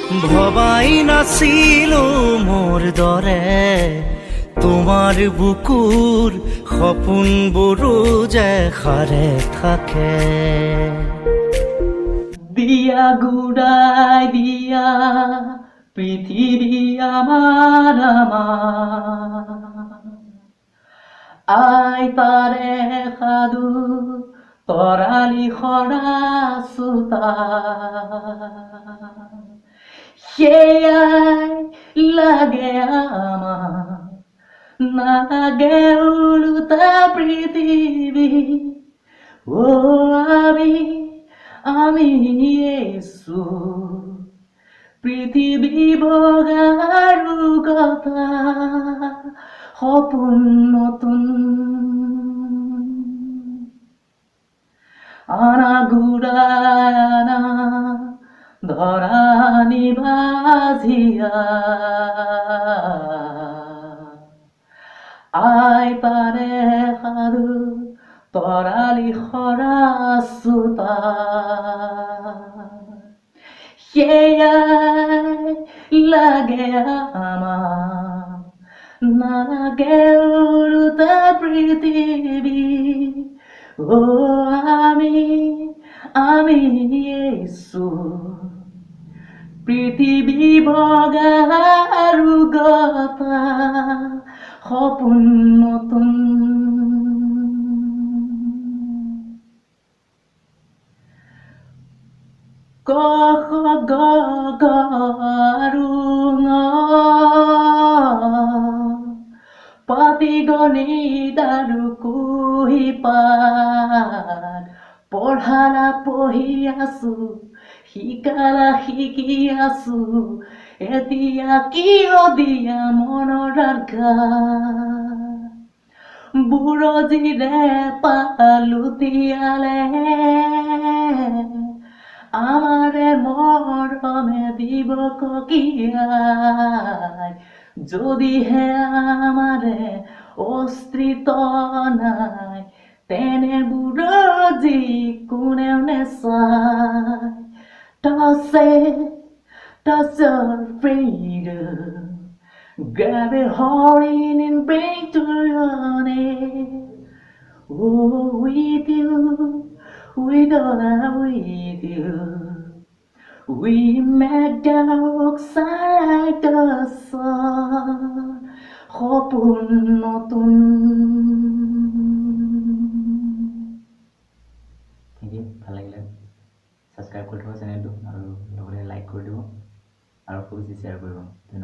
ভবাই নাছিলো মোৰ দৰে তোমাৰ বুকুৰ সপোনবোৰো যে সাৰে থাকে দিয়া গুড়াই দিয়া পৃথিবী আমাৰ আই তাৰে সাধু তৰালি সৰা চোতা সেয়াই লাগে আমাৰ নালাগে উলুটা পৃথিবী ও আমি এসো পৃথিবী বগাৰু কথা সপোন নতুন আনা ঘুৰানা ধৰানি বাজিয়া আই তাৰে সাধু তৰালি সৰা চোতা সেয়াই লাগে আমাৰ নালাগে উলুটা পৃথিবী ও আমি এসো পৃথিবী বগাৰু কথা সপোন নতুন ক খ গ ঘ আৰু ঙ পাটিগণিত আৰু কুহিপাত পঢ়ালা পঢ়ি আছো শিকালা শিকি আছো এতিয়া কিয় দিয়া মনৰ বুৰজিৰে পালুতিয়ালে আমাৰে মৰমে দিব ককিয়াই যদি হে আমাৰে অস্তিত্ব নাই তেনে বুৰজি কোনেও নেচায় Toss your freedom grab a horn and bring to your name oh with you with all with you we make the like the sun সপোন নতুন থ্যাংক ইউ ভাল লাগিলে সাবস্ক্রাইব কৰি দিব চেনেলটো আৰু লগতে লাইক কৰি দিব আৰু খুব বেছি শ্বেয়াৰ কৰিব ধন্যবাদ